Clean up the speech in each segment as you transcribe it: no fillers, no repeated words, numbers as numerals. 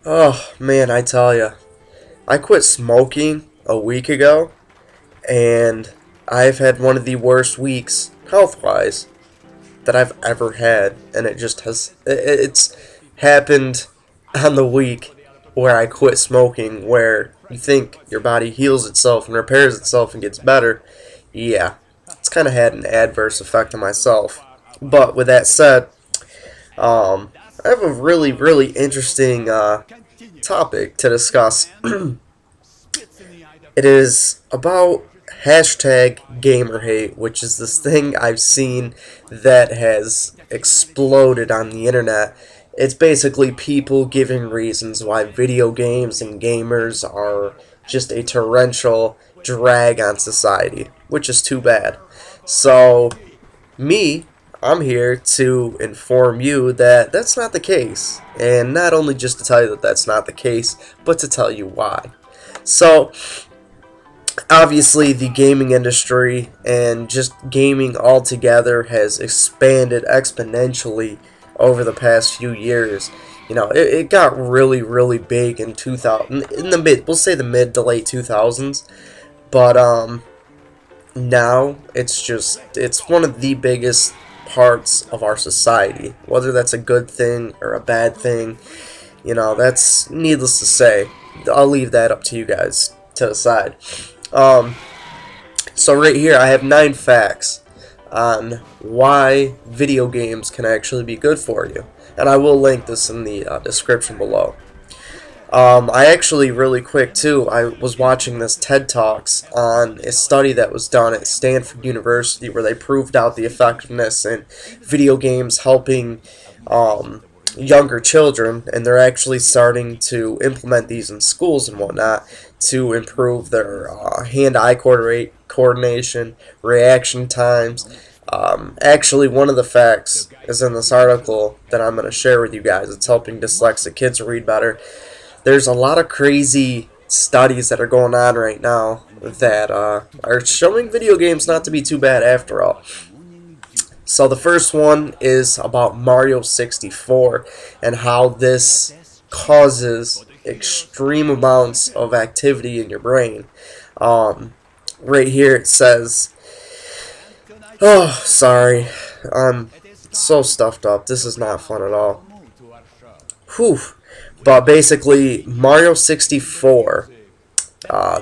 Oh man, I tell ya, I quit smoking a week ago, and I've had one of the worst weeks health-wise that I've ever had, and it just has. It's happened on the week where I quit smoking, where you think your body heals itself and repairs itself and gets better. Yeah, it's kind of had an adverse effect on myself. But with that said, I have a really interesting topic to discuss. It is about hashtag GamerHate, which is this thing I've seen that has exploded on the internet. It's basically people giving reasons why video games and gamers are just a torrential drag on society, which is too bad. So, me, I'm here to inform you that that's not the case. And not only just to tell you that that's not the case, but to tell you why. So, obviously the gaming industry and just gaming altogether has expanded exponentially over the past few years. You know, it got really big in 2000, in the mid, we'll say the mid to late 2000s, but now it's one of the biggest parts of our society. Whether that's a good thing or a bad thing, you know, that's needless to say. I'll leave that up to you guys to decide. So right here I have 9 facts on why video games can actually be good for you, and I will link this in the description below. I actually, really quick too, I was watching this TED Talks on a study that was done at Stanford University where they proved out the effectiveness in video games helping younger children, and they're actually starting to implement these in schools and whatnot to improve their hand-eye coordination, reaction times. Actually, one of the facts is in this article that I'm going to share with you guys. It's helping dyslexic kids read better. There's a lot of crazy studies that are going on right now that are showing video games not to be too bad after all. So the first one is about Mario 64 and how this causes extreme amounts of activity in your brain. Right here it says, oh, sorry, I'm so stuffed up. This is not fun at all. Whew. But basically, Mario 64,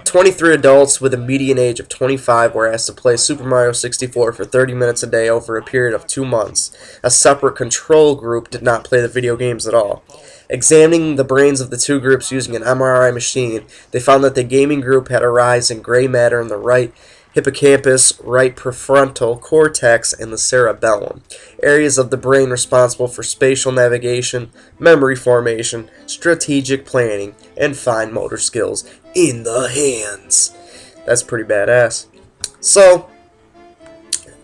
23 adults with a median age of 25 were asked to play Super Mario 64 for 30 minutes a day over a period of 2 months. A separate control group did not play the video games at all. Examining the brains of the two groups using an MRI machine, they found that the gaming group had a rise in gray matter in the right hippocampus, right prefrontal cortex, and the cerebellum, areas of the brain responsible for spatial navigation, memory formation, strategic planning, and fine motor skills in the hands. That's pretty badass. So,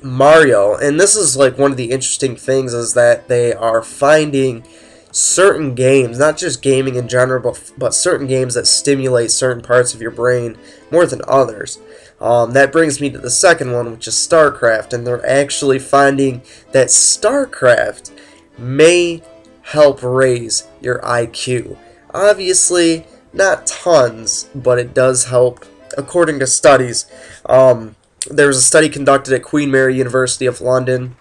Mario, and this is like one of the interesting things, is that they are finding certain games, not just gaming in general, but certain games that stimulate certain parts of your brain more than others. That brings me to the second one, which is Starcraft, and they're actually finding that Starcraft may help raise your IQ. Obviously, not tons, but it does help, according to studies. There was a study conducted at Queen Mary University of London,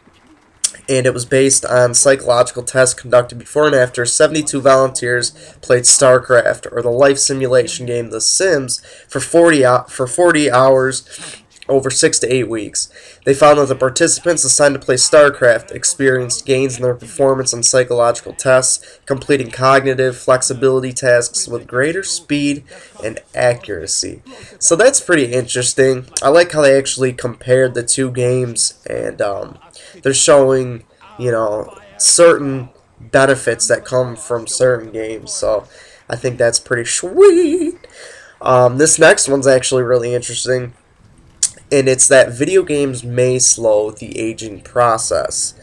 and it was based on psychological tests conducted before and after 72 volunteers played StarCraft, or the life simulation game The Sims, for 40 hours over 6 to 8 weeks. They found that the participants assigned to play StarCraft experienced gains in their performance on psychological tests, completing cognitive flexibility tasks with greater speed and accuracy. So that's pretty interesting. I like how they actually compared the two games, and they're showing, you know, certain benefits that come from certain games. So I think that's pretty sweet. This next one's actually really interesting, and it's that video games may slow the aging process.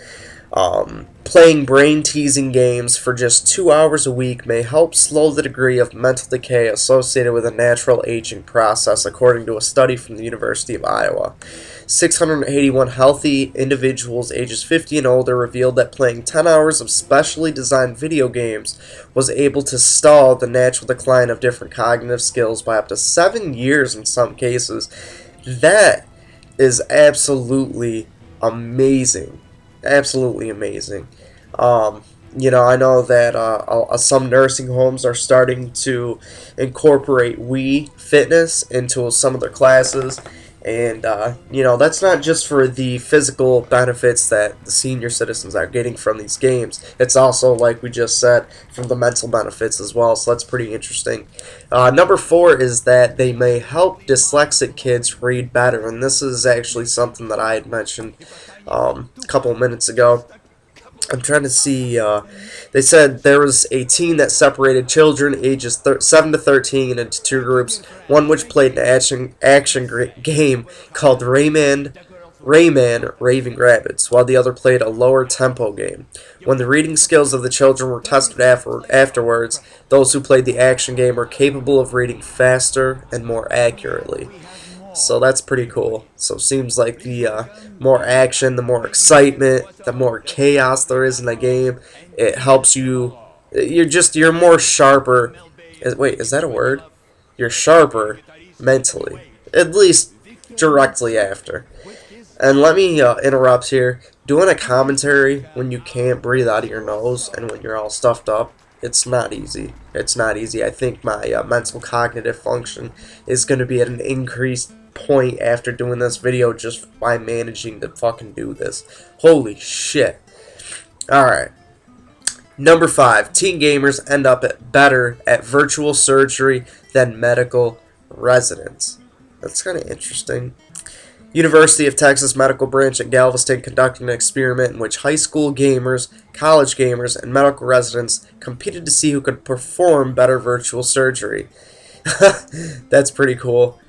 Playing brain-teasing games for just 2 hours a week may help slow the degree of mental decay associated with a natural aging process, according to a study from the University of Iowa. 681 healthy individuals ages 50 and older revealed that playing 10 hours of specially designed video games was able to stall the natural decline of different cognitive skills by up to 7 years in some cases. That is absolutely amazing. Absolutely amazing. You know, I know that some nursing homes are starting to incorporate Wii Fitness into some of their classes, and you know, that's not just for the physical benefits that the senior citizens are getting from these games. It's also, like we just said, from the mental benefits as well, so that's pretty interesting. Number 4 is that they may help dyslexic kids read better, and this is actually something that I had mentioned a couple of minutes ago. I'm trying to see, they said there was a team that separated children ages 7 to 13 into 2 groups, one which played an action game called Rayman Raving Rabbits, while the other played a lower tempo game. When the reading skills of the children were tested afterwards, those who played the action game were capable of reading faster and more accurately. So that's pretty cool. So it seems like the more action, the more excitement, the more chaos there is in the game, it helps you. You're more sharper. Wait, is that a word? You're sharper mentally, at least directly after. And let me interrupt here. Doing a commentary when you can't breathe out of your nose and when you're all stuffed up, it's not easy. It's not easy. I think my mental cognitive function is going to be at an increased point after doing this video just by managing to fucking do this. Holy shit. Alright. Number 5. Teen gamers end up better at virtual surgery than medical residents. That's kind of interesting. University of Texas Medical Branch at Galveston conducted an experiment in which high school gamers, college gamers, and medical residents competed to see who could perform better virtual surgery. That's pretty cool.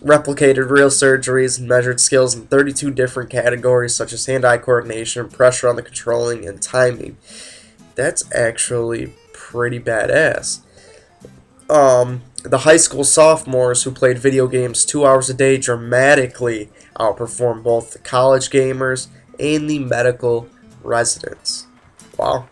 Replicated real surgeries and measured skills in 32 different categories such as hand-eye coordination, pressure on the controlling, and timing. That's actually pretty badass. The high school sophomores who played video games 2 hours a day dramatically outperformed both the college gamers and the medical residents. Wow.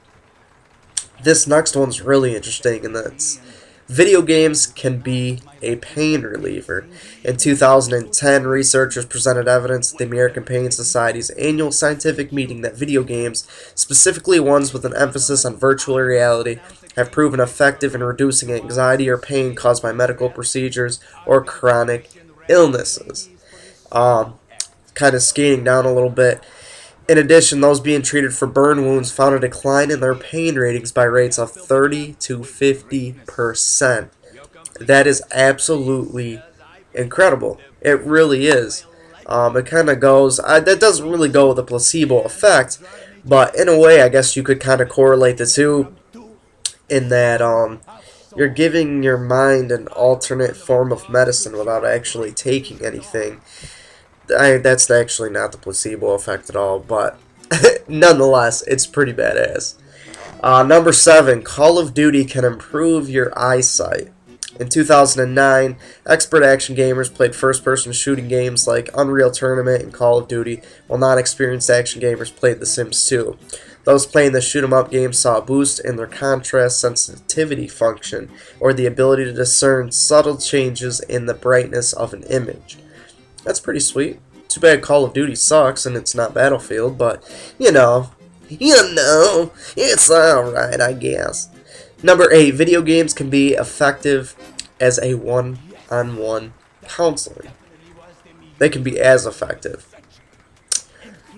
This next one's really interesting, and that's video games can be a pain reliever. In 2010, researchers presented evidence at the American Pain Society's annual scientific meeting that video games, specifically ones with an emphasis on virtual reality, have proven effective in reducing anxiety or pain caused by medical procedures or chronic illnesses. Kind of skating down a little bit. In addition, those being treated for burn wounds found a decline in their pain ratings by rates of 30 to 50%. That is absolutely incredible. It really is. It kind of goes, that doesn't really go with a placebo effect, but in a way, I guess you could kind of correlate the two in that you're giving your mind an alternate form of medicine without actually taking anything. That's actually not the placebo effect at all, but nonetheless, it's pretty badass. Number 7, Call of Duty can improve your eyesight. In 2009, expert action gamers played first-person shooting games like Unreal Tournament and Call of Duty, while non-experienced action gamers played The Sims 2. Those playing the shoot-'em-up game saw a boost in their contrast sensitivity function, or the ability to discern subtle changes in the brightness of an image. That's pretty sweet. Too bad Call of Duty sucks and it's not Battlefield, but, you know, it's alright, I guess. Number 8, video games can be effective as a one-on-one counseling. They can be as effective.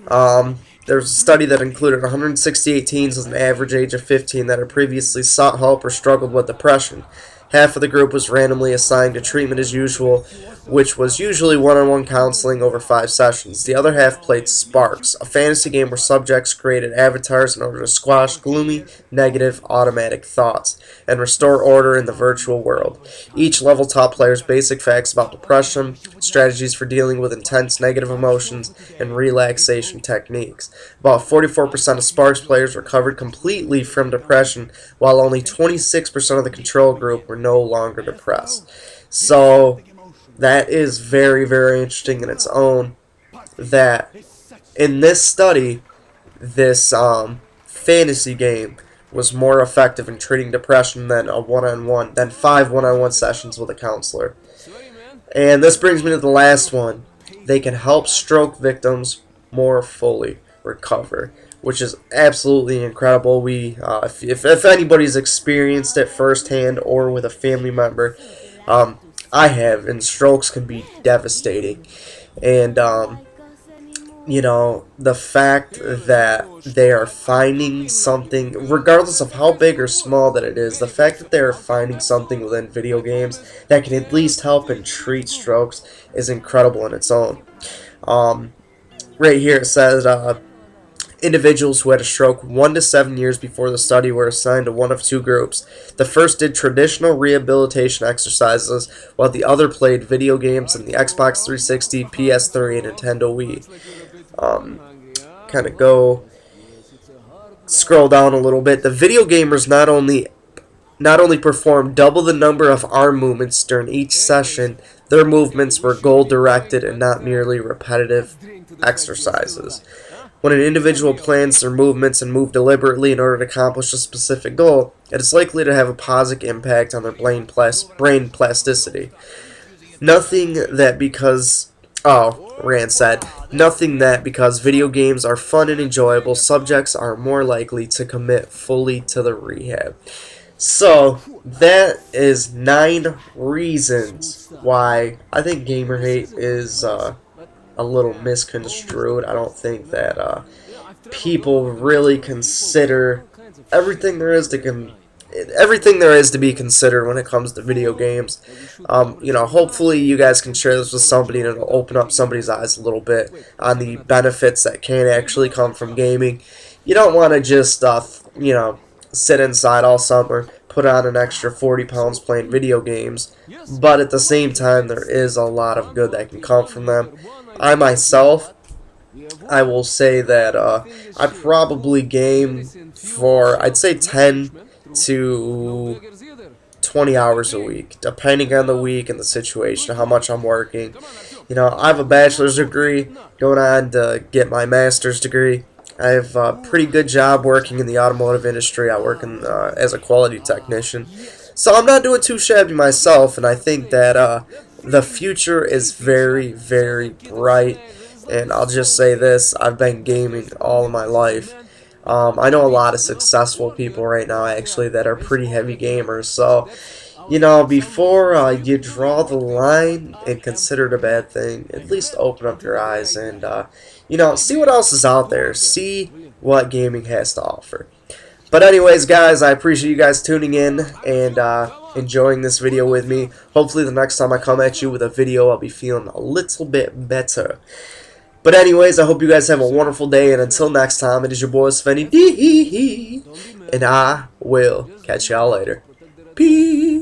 There's a study that included 168 teens with an average age of 15 that had previously sought help or struggled with depression. Half of the group was randomly assigned to treatment as usual, which was usually one-on-one counseling over 5 sessions. The other half played Sparks, a fantasy game where subjects created avatars in order to squash gloomy, negative, automatic thoughts and restore order in the virtual world. Each level taught players basic facts about depression, strategies for dealing with intense negative emotions, and relaxation techniques. About 44% of Sparks players recovered completely from depression, while only 26% of the control group were no longer depressed. So that is very, very interesting in its own, that in this study, this fantasy game was more effective in treating depression than than 5 one-on-one sessions with a counselor. And this brings me to the last one. They can help stroke victims more fully recover, which is absolutely incredible. If anybody's experienced it firsthand or with a family member, I have, and strokes can be devastating. And you know, the fact that they are finding something, regardless of how big or small that it is, the fact that they are finding something within video games that can at least help and treat strokes is incredible in its own. Right here it says, individuals who had a stroke 1 to 7 years before the study were assigned to one of 2 groups. The first did traditional rehabilitation exercises, while the other played video games in the Xbox 360, PS3, and Nintendo Wii. Kind of scroll down a little bit. The video gamers not only performed double the number of arm movements during each session, their movements were goal-directed and not merely repetitive exercises. When an individual plans their movements and move deliberately in order to accomplish a specific goal, it is likely to have a positive impact on their brain plasticity. Nothing that because video games are fun and enjoyable, subjects are more likely to commit fully to the rehab. So, that is 9 reasons why I think GamerHate is a little misconstrued. I don't think that people really consider everything there is to be considered when it comes to video games. You know, hopefully you guys can share this with somebody and it'll open up somebody's eyes a little bit on the benefits that can actually come from gaming. You don't want to just you know, sit inside all summer, put on an extra 40 pounds playing video games, but at the same time there is a lot of good that can come from them. I myself, I will say that I probably game for, I'd say 10 to 20 hours a week, depending on the week and the situation, how much I'm working. You know, I have a bachelor's degree, going on to get my master's degree. I have a pretty good job working in the automotive industry. I work as a quality technician. So I'm not doing too shabby myself, and I think that the future is very, very bright. And I'll just say this, I've been gaming all of my life. I know a lot of successful people right now, actually, that are pretty heavy gamers. So, you know, before you draw the line and consider it a bad thing, at least open up your eyes and, you know, see what else is out there. See what gaming has to offer. But anyways, guys, I appreciate you guys tuning in and enjoying this video with me. Hopefully the next time I come at you with a video, I'll be feeling a little bit better. But anyways, I hope you guys have a wonderful day, and until next time, it is your boy Svenny-D, and I will catch y'all later. Peace.